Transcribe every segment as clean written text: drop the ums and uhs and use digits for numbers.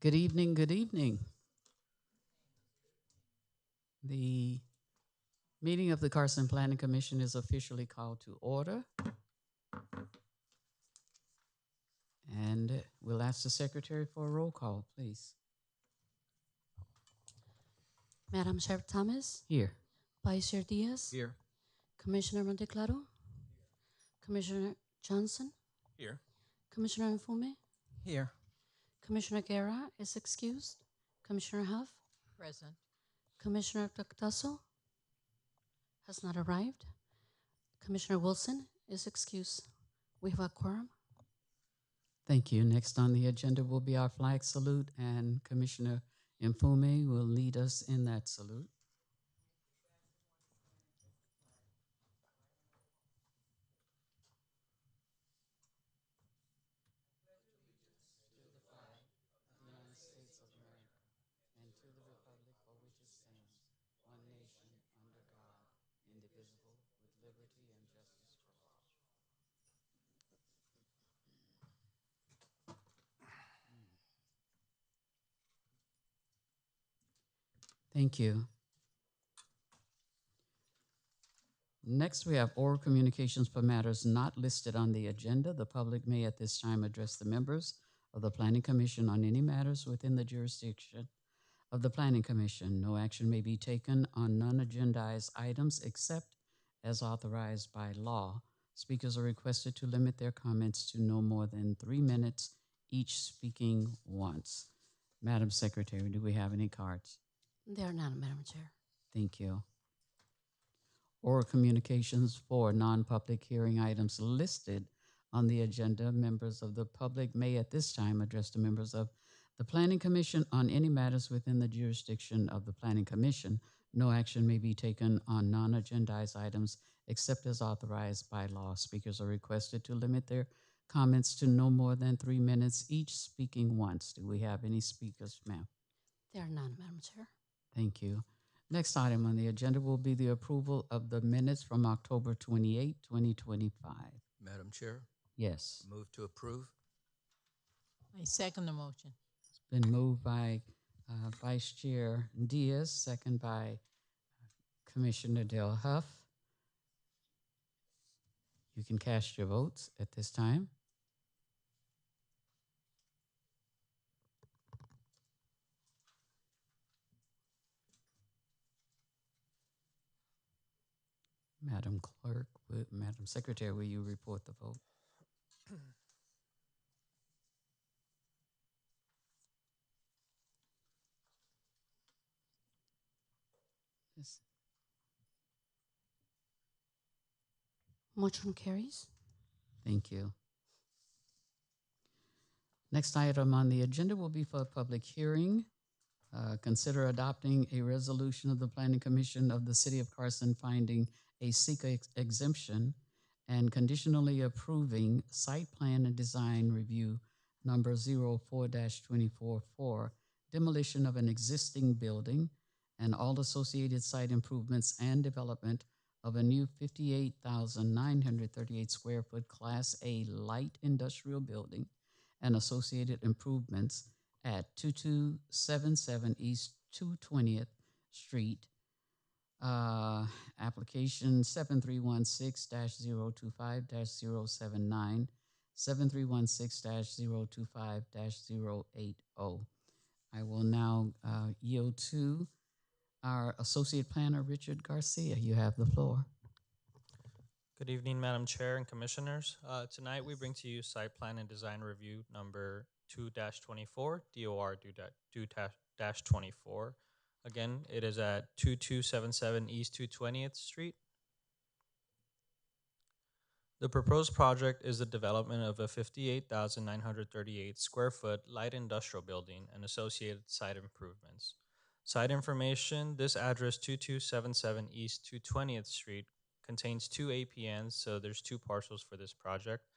Good evening, good evening. The meeting of the Carson Planning Commission is officially called to order, and we'll ask the secretary for a roll call, please. Madam Sheriff Thomas, Here. Vice Chair Diaz, Here. Commissioner Monteclaro, Commissioner Johnson, Here. Commissioner Nfume, Here. Commissioner Guerra is excused, Commissioner Huff, Present. Commissioner Tactaso has not arrived, Commissioner Wilson is excused. We have a quorum. Thank you. Next on the agenda will be our flag salute, and Commissioner Mfume will lead us in that salute. United States of America, and to the republic for which it stands, one nation, under God, indivisible, with liberty and justice for all. Thank you. Next, we have oral communications for matters not listed on the agenda. The public may at this time address the members of the Planning Commission on any matters within the jurisdiction of the Planning Commission. No action may be taken on non-agendized items except as authorized by law. Speakers are requested to limit their comments to no more than 3 minutes, each speaking once. Madam Secretary, do we have any cards? There are none, Madam Chair. Thank you. Oral communications for non-public hearing items listed on the agenda. Members of the public may at this time address the members of the Planning Commission on any matters within the jurisdiction of the Planning Commission. No action may be taken on non-agendized items except as authorized by law. Speakers are requested to limit their comments to no more than 3 minutes, each speaking once. Do we have any speakers, ma'am? There are none, Madam Chair. Thank you. Next item on the agenda will be the approval of the minutes from October 28, 2025. Madam Chair, Yes, move to approve. I second the motion. it's been moved by Vice Chair Diaz, second by Commissioner Del Huff. You can cast your votes at this time. Madam Clerk, Madam Secretary, will you report the vote? Yes. Motion carries. Thank you. Next item on the agenda will be for a public hearing. Consider adopting a resolution of the Planning Commission of the City of Carson finding a seeker exemption and conditionally approving site plan and design review number 04-244, demolition of an existing building and all associated site improvements and development of a new 58,938 square foot Class A light industrial building and associated improvements at 2277 East 220th Street, application 7316-025-079, 7316-025-080. I will now yield to our Associate Planner, Richard Garcia. You have the floor. Good evening, Madam Chair and Commissioners. Tonight we bring to you Site Plan and Design Review number 2-24, DOR 2-24. Again, it is at 2277 East 220th Street. The proposed project is the development of a 58,938 square foot light industrial building and associated site improvements. Site information: this address 2277 East 220th Street contains two APNs, so there's two parcels for this project.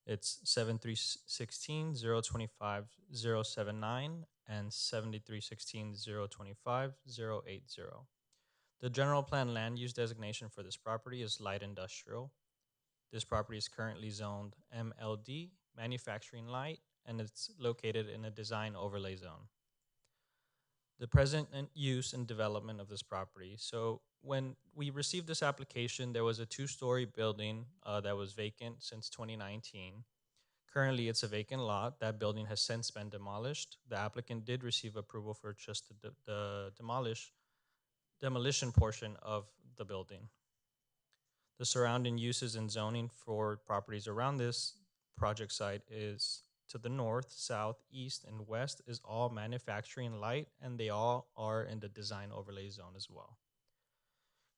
It's 7316-025-079 and 7316-025-080. The general plan land use designation for this property is light industrial. This property is currently zoned MLD, manufacturing light, and it's located in a design overlay zone. The present use and development of this property. So when we received this application, there was a two-story building that was vacant since 2019. Currently, it's a vacant lot. That building has since been demolished. The applicant did receive approval for just the demolition portion of the building. The surrounding uses and zoning for properties around this project site is to the north, south, east, and west is all manufacturing light, and they all are in the design overlay zone as well.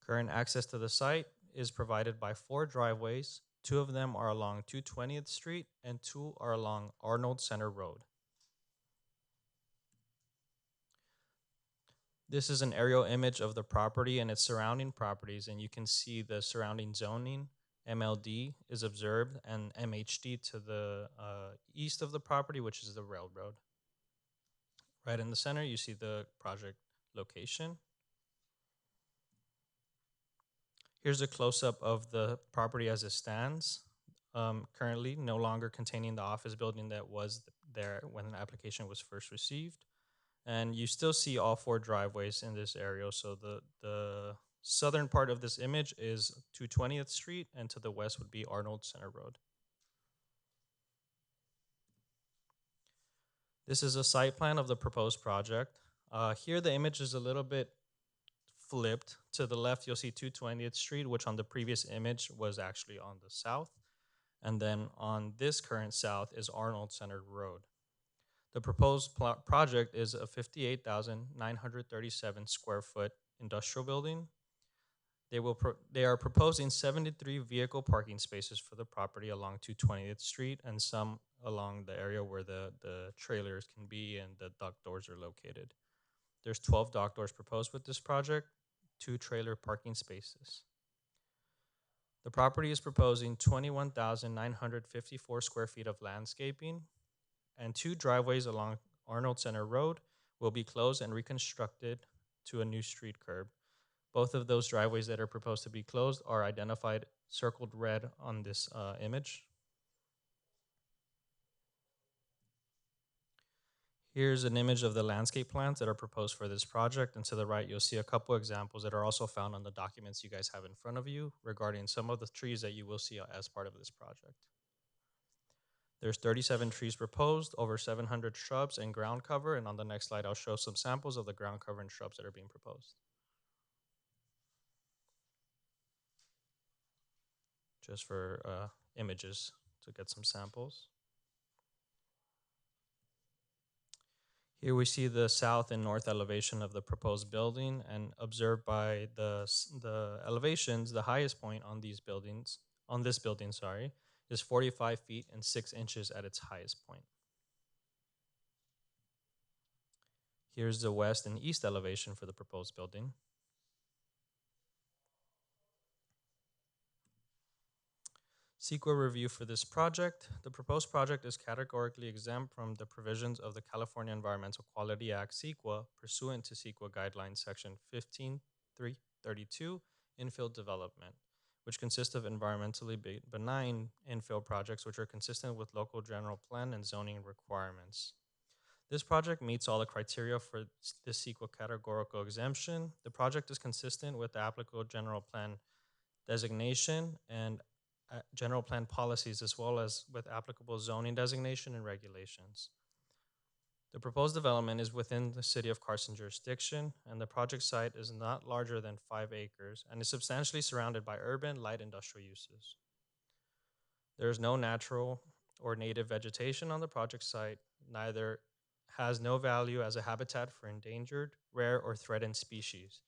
Current access to the site is provided by 4 driveways. 2 of them are along 220th Street and 2 are along Arnold Center Road. This is an aerial image of the property and its surrounding properties, and you can see the surrounding zoning. MLD is observed, and MHD to the east of the property, which is the railroad. Right in the center, you see the project location. Here's a close-up of the property as it stands. Currently, no longer containing the office building that was there when the application was first received. And you still see all 4 driveways in this area. So the southern part of this image is 220th Street, and to the west would be Arnold Center Road. This is a site plan of the proposed project. Here the image is a little bit flipped. To the left, you'll see 220th Street, which on the previous image was actually on the south. And then on this current south is Arnold Center Road. The proposed project is a 58,937 square foot industrial building. They are proposing 73 vehicle parking spaces for the property along 220th Street and some along the area where the trailers can be and the dock doors are located. There's 12 dock doors proposed with this project, 2 trailer parking spaces. The property is proposing 21,954 square feet of landscaping, and 2 driveways along Arnold Center Road will be closed and reconstructed to a new street curb. Both of those driveways that are proposed to be closed are identified circled red on this image. Here's an image of the landscape plans that are proposed for this project, and to the right you'll see a couple examples that are also found on the documents you guys have in front of you regarding some of the trees that you will see as part of this project. There's 37 trees proposed, over 700 shrubs and ground cover, and on the next slide I'll show some samples of the ground cover and shrubs that are being proposed. Just for images to get some samples. Here we see the south and north elevation of the proposed building, and observed by the elevations, the highest point on this building, is 45 feet and 6 inches at its highest point. Here's the west and east elevation for the proposed building. CEQA review for this project. The proposed project is categorically exempt from the provisions of the California Environmental Quality Act, CEQA, pursuant to CEQA Guidelines Section 15.332, Infill Development, which consists of environmentally benign infill projects which are consistent with local general plan and zoning requirements. This project meets all the criteria for the CEQA categorical exemption. The project is consistent with the applicable general plan designation and general plan policies, as well as with applicable zoning designation and regulations. The proposed development is within the City of Carson jurisdiction, and the project site is not larger than 5 acres and is substantially surrounded by urban light industrial uses. There is no natural or native vegetation on the project site, neither has no value as a habitat for endangered, rare, or threatened species.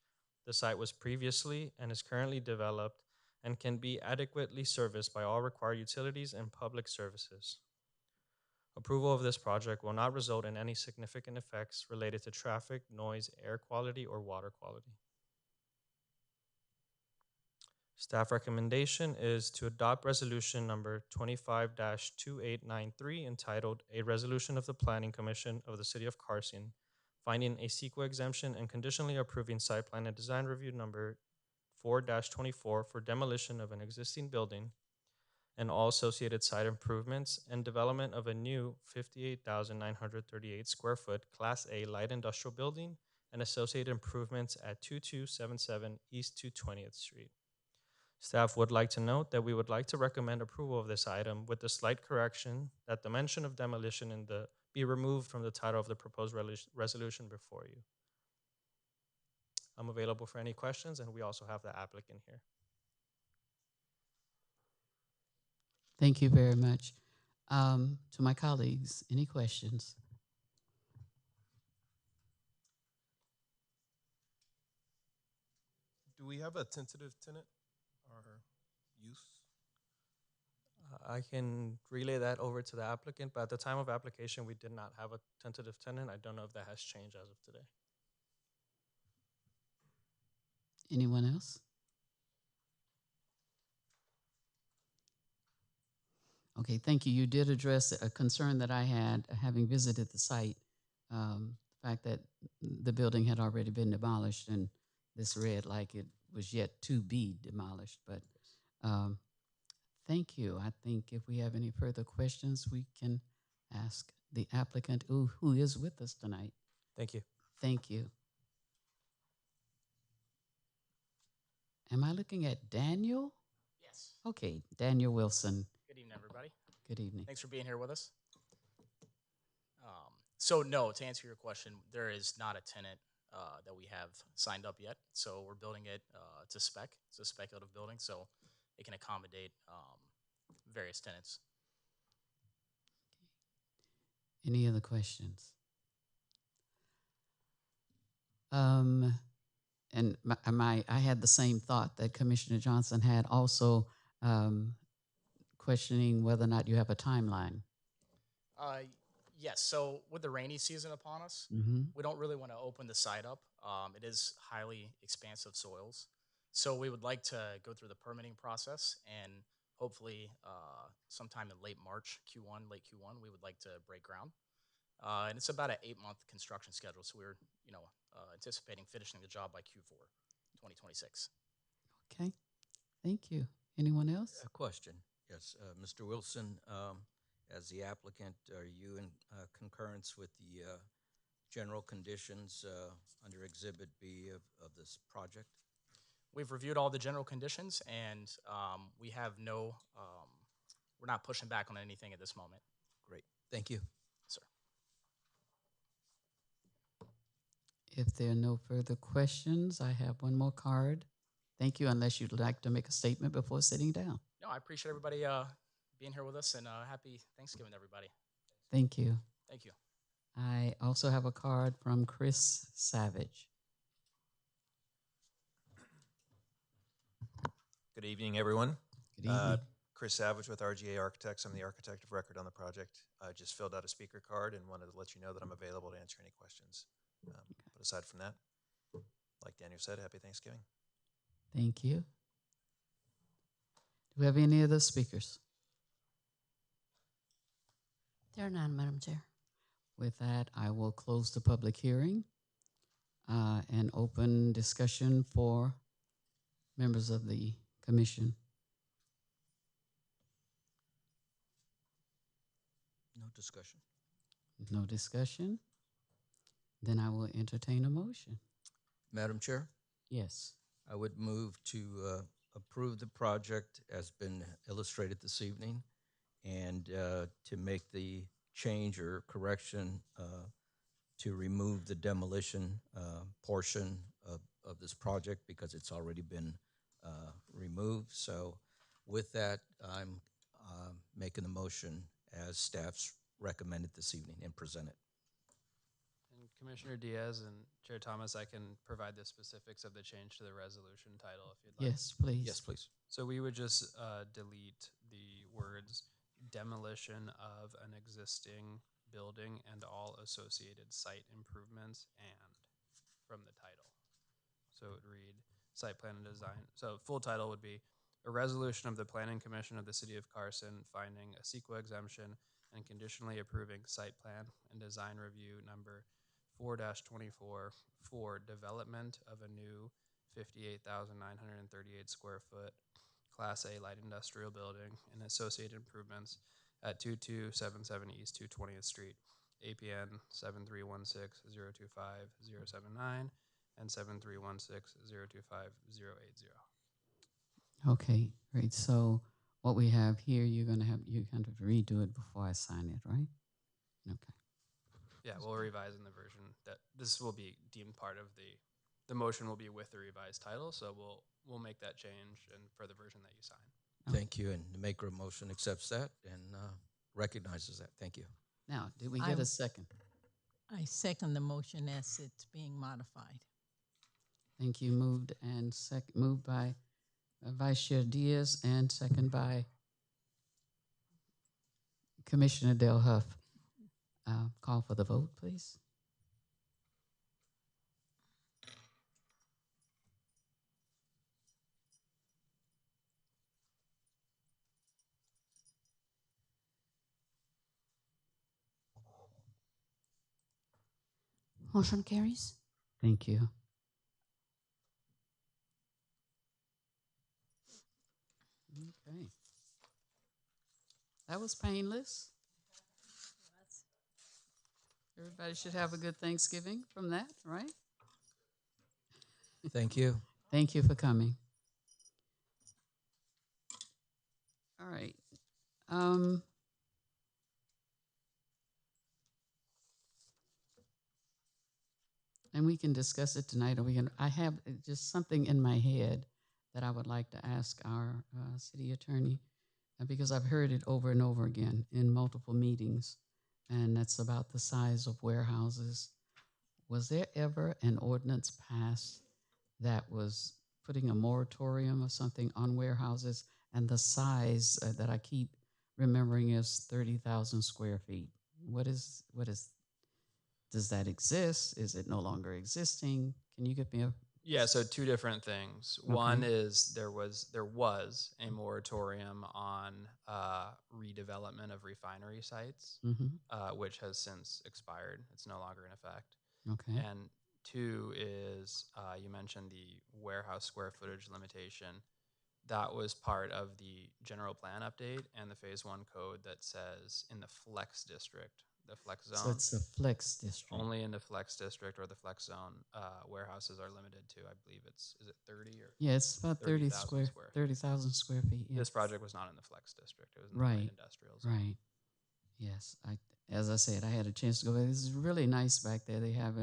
The site was previously and is currently developed and can be adequately serviced by all required utilities and public services. Approval of this project will not result in any significant effects related to traffic, noise, air quality, or water quality. Staff recommendation is to adopt resolution number 25-2893 entitled A Resolution of the Planning Commission of the City of Carson, finding a CEQA exemption and conditionally approving site plan and design review number 4-24 for demolition of an existing building and all associated site improvements, and development of a new 58,938 square foot Class A light industrial building and associated improvements at 2277 East 220th Street. Staff would like to note that we would like to recommend approval of this item with the slight correction that the mention of demolition be removed from the title of the proposed resolution before you. I'm available for any questions, and we also have the applicant here. Thank you very much. To my colleagues, any questions? Do we have a tentative tenant or use? I can relay that over to the applicant, but at the time of application, we did not have a tentative tenant. I don't know if that has changed as of today. Anyone else? Okay, thank you. You did address a concern that I had having visited the site. The fact that the building had already been demolished and this read like it was yet to be demolished. But thank you. I think if we have any further questions, we can ask the applicant who is with us tonight. Thank you. Thank you. Am I looking at Daniel? Yes. Okay, Daniel Wilson. Good evening, everybody. Good evening. Thanks for being here with us. So no, to answer your question, there is not a tenant that we have signed up yet. So we're building it to spec. It's a speculative building, so it can accommodate various tenants. Any other questions? And I had the same thought that Commissioner Johnson had, also questioning whether or not you have a timeline. Yes, so with the rainy season upon us, we don't really want to open the site up. It is highly expansive soils. So we would like to go through the permitting process, and hopefully sometime in late March, late Q1, we would like to break ground. And it's about an 8-month construction schedule, so we're anticipating finishing the job by Q4 2026. Okay, thank you. Anyone else? A question. Yes, Mr. Wilson, as the applicant, are you in concurrence with the general conditions under Exhibit B of this project? We've reviewed all the general conditions, and we have we're not pushing back on anything at this moment. Great. Thank you. Sir. If there are no further questions, I have one more card. Thank you, unless you'd like to make a statement before sitting down. No, I appreciate everybody being here with us, and happy Thanksgiving, everybody. Thank you. Thank you. I also have a card from Chris Savage. Good evening, everyone. Good evening. Chris Savage with RGA Architects. I'm the architect of record on the project. I just filled out a speaker card and wanted to let you know that I'm available to answer any questions. But aside from that, like Daniel said, happy Thanksgiving. Thank you. Do we have any other speakers? There are none, Madam Chair. With that, I will close the public hearing and open discussion for members of the commission. No discussion. No discussion? Then I will entertain a motion. Madam Chair, Yes. I would move to approve the project as been illustrated this evening, and to make the change or correction to remove the demolition portion of this project because it's already been removed. So with that, I'm making the motion as staff's recommended this evening and presented. And Commissioner Diaz and Chair Thomas, I can provide the specifics of the change to the resolution title if you'd like. Yes, please. Yes, please. So we would just delete the words demolition of an existing building and all associated site improvements and from the title. So it would read site plan and design. So full title would be a resolution of the Planning Commission of the City of Carson finding a CEQA exemption and conditionally approving site plan and design review number 4-24 for development of a new 58,938 square foot Class A light industrial building and associated improvements at 2277 East 220th Street, APN 7316-025-079 and 7316-025-080. Okay, great. So what we have here, you kind of redo it before I sign it, right? Okay. Yeah, we'll revise in the version that this will be deemed part of the motion will be with the revised title, so we'll make that change and for the version that you sign. Thank you, and the maker of motion accepts that and recognizes that. Thank you. Now, did we get a second? I second the motion as it's being modified. Thank you. Moved by Vice Chair Diaz and second by Commissioner Del Huff. Call for the vote, please. Motion carries. Thank you. Okay. That was painless. Everybody should have a good Thanksgiving from that, right? Thank you. Thank you for coming. All right. And we can discuss it tonight, or I have just something in my head that I would like to ask our city attorney, because I've heard it over and over again in multiple meetings, and that's about the size of warehouses. Was there ever an ordinance passed that was putting a moratorium or something on warehouses? And the size that I keep remembering is 30,000 square feet. Does that exist? Is it no longer existing? Can you give me a... Yeah, so two different things. Okay. One is there was a moratorium on redevelopment of refinery sites, which has since expired. It's no longer in effect. Okay. And two is you mentioned the warehouse square footage limitation. That was part of the general plan update and the phase one code that says in the flex district, the flex zone. So it's a flex district. Only in the flex district or the flex zone, warehouses are limited to, I believe is it 30 or? Yeah, it's about 30,000 square feet. Yes. This project was not in the flex district. It was in the Right. light industrial zone. Right. Yes. As I said, I had a chance to go. This is really nice back there. They have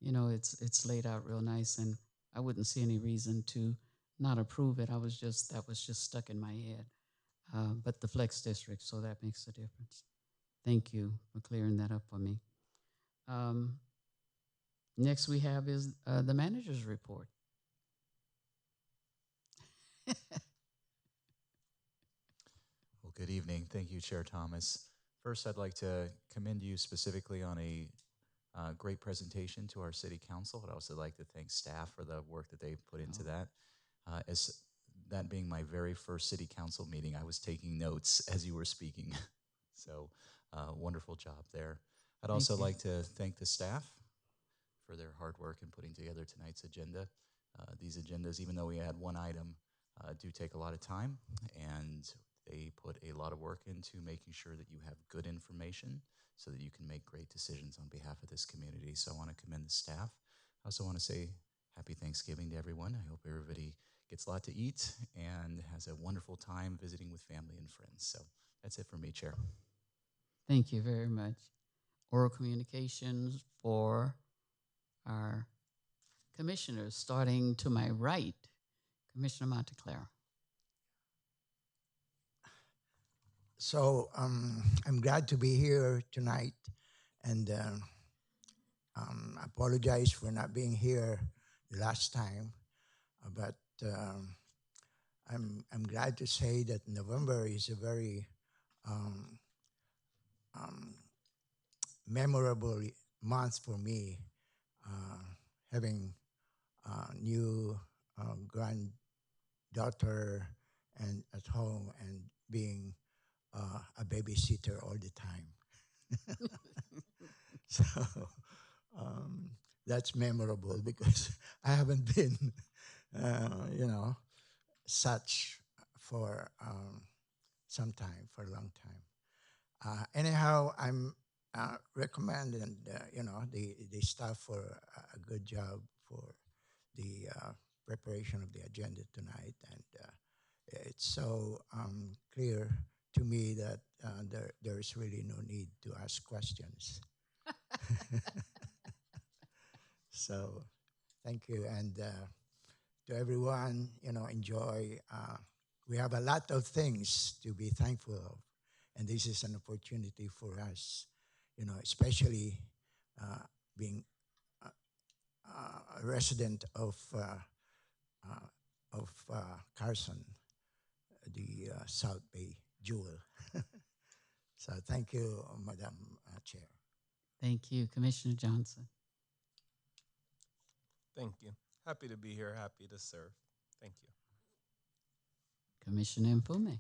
it's laid out real nice, and I wouldn't see any reason to not approve it. That was just stuck in my head. But the flex district, so that makes a difference. Thank you for clearing that up for me. Next we have is the manager's report. Well, good evening. Thank you, Chair Thomas. First, I'd like to commend you specifically on a great presentation to our City Council. I'd also like to thank staff for the work that they put into that. As that being my very first City Council meeting, I was taking notes as you were speaking. So wonderful job there. I'd also like to thank the staff for their hard work in putting together tonight's agenda. These agendas, even though we had one item, do take a lot of time, and they put a lot of work into making sure that you have good information so that you can make great decisions on behalf of this community. So I want to commend the staff. I also want to say happy Thanksgiving to everyone. I hope everybody gets a lot to eat and has a wonderful time visiting with family and friends. So that's it for me, Chair. Thank you very much. Oral communications for our commissioners, starting to my right, Commissioner Monteclair. So I'm glad to be here tonight, and I apologize for not being here the last time, but I'm glad to say that November is a very memorable month for me, having a new granddaughter and at home and being a babysitter all the time. So that's memorable because I haven't been, such for some time, for a long time. Anyhow, I'm recommending the staff for a good job for the preparation of the agenda tonight, and it's so clear to me that there's really no need to ask questions. So, thank you, and to everyone, enjoy. We have a lot of things to be thankful of, and this is an opportunity for us, especially uh, being a resident uh, Carson, the South Bay jewel. So thank you, Madam Chair. Thank you, Commissioner Johnson. Thank you. Happy to be here. Happy to serve. Thank you. Commissioner Mfume.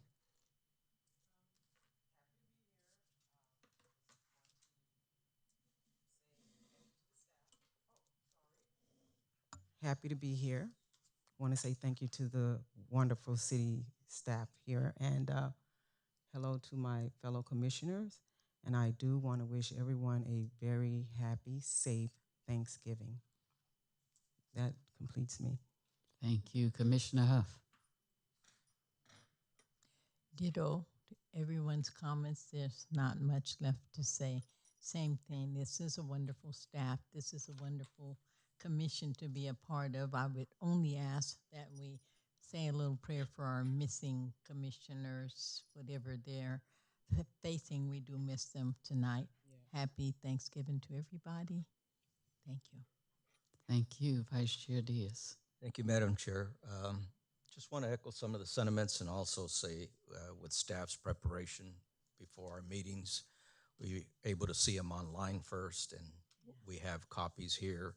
Happy to be here. Want to say thank you to the wonderful city staff here, and hello to my fellow commissioners. And I do want to wish everyone a very happy, safe Thanksgiving. That completes me. Thank you, Commissioner Huff. Ditto to everyone's comments. There's not much left to say. Same thing. This is a wonderful staff. This is a wonderful commission to be a part of. I would only ask that we say a little prayer for our missing commissioners, whatever they're facing. We do miss them tonight. Yeah. Happy Thanksgiving to everybody. Thank you. Thank you, Vice Chair Diaz. Thank you, Madam Chair. Just want to echo some of the sentiments and also say with staff's preparation before our meetings, we were able to see them online first, and we have copies here.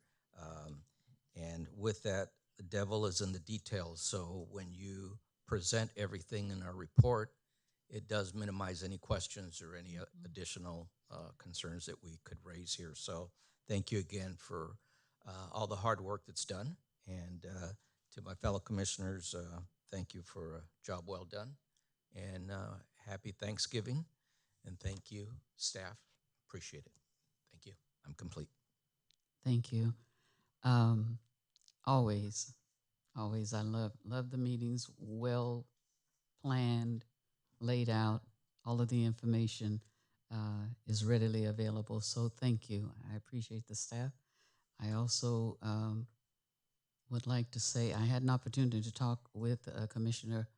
And with that, the devil is in the details. So when you present everything in our report, it does minimize any questions or any additional concerns that we could raise here. So thank you again for all the hard work that's done. And to my fellow commissioners, thank you for a job well done. And happy Thanksgiving. And thank you, staff. Appreciate it. Thank you. I'm complete. Thank you. Always, always, I love the meetings, well planned, laid out. All of the information is readily available. So thank you. I appreciate the staff. I also would like to say I had an opportunity to talk with Commissioner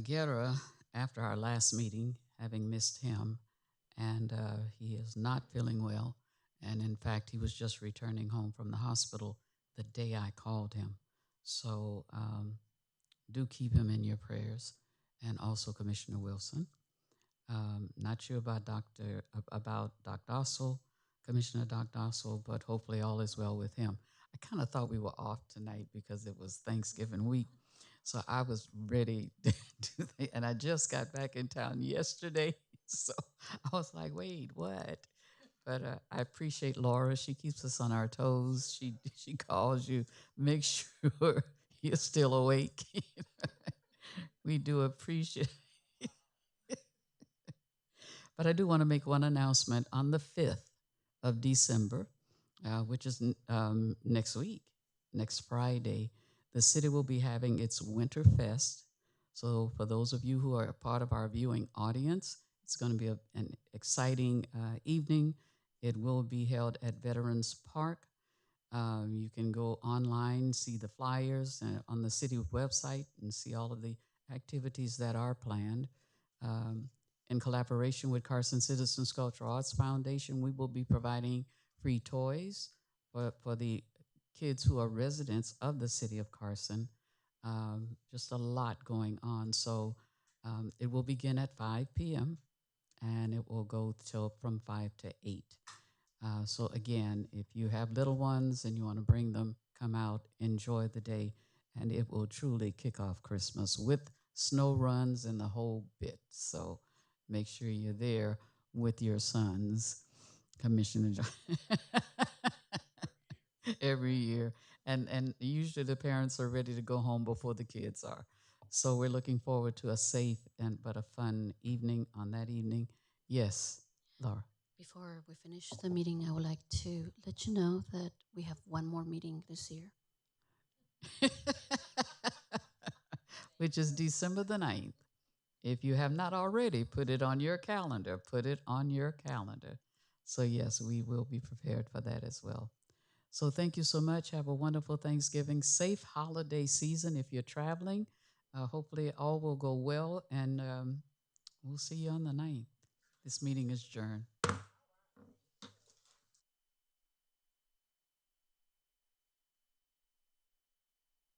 Guerra after our last meeting, having missed him, and he is not feeling well. And in fact, he was just returning home from the hospital the day I called him. So do keep him in your prayers, and also Commissioner Wilson. Not sure about Doc Dossel, Commissioner Doc Dossel, but hopefully all is well with him. I kind of thought we were off tonight because it was Thanksgiving week. So I was ready to do that. And I just got back in town yesterday. So I was like, wait, what? But I appreciate Laura. She keeps us on our toes. She calls you, make sure you're still awake. We do appreciate it. But I do want to make one announcement on the 5th of December, which is next week, next Friday. The city will be having its Winter Fest. So for those of you who are a part of our viewing audience, it's going to be an exciting evening. It will be held at Veterans Park. You can go online, see the flyers on the city website, and see all of the activities that are planned. In collaboration with Carson Citizens Cultural Arts Foundation, we will be providing free toys for the kids who are residents of the city of Carson. Just a lot going on. So it will begin at 5 p.m. and it will go till from 5 to 8. So again, if you have little ones and you want to bring them, come out, enjoy the day, and it will truly kick off Christmas with snow runs and the whole bit. So make sure you're there with your sons, Commissioner John. Every year. And usually the parents are ready to go home before the kids are. So we're looking forward to a safe and but a fun evening on that evening. Yes, Laura. Before we finish the meeting, I would like to let you know that we have one more meeting this year. Which is December the 9th. If you have not already, put it on your calendar. Put it on your calendar. So, yes, we will be prepared for that as well. So, thank you so much. Have a wonderful Thanksgiving. Safe holiday season if you're traveling. Hopefully, all will go well. And we'll see you on the 9th. This meeting is adjourned.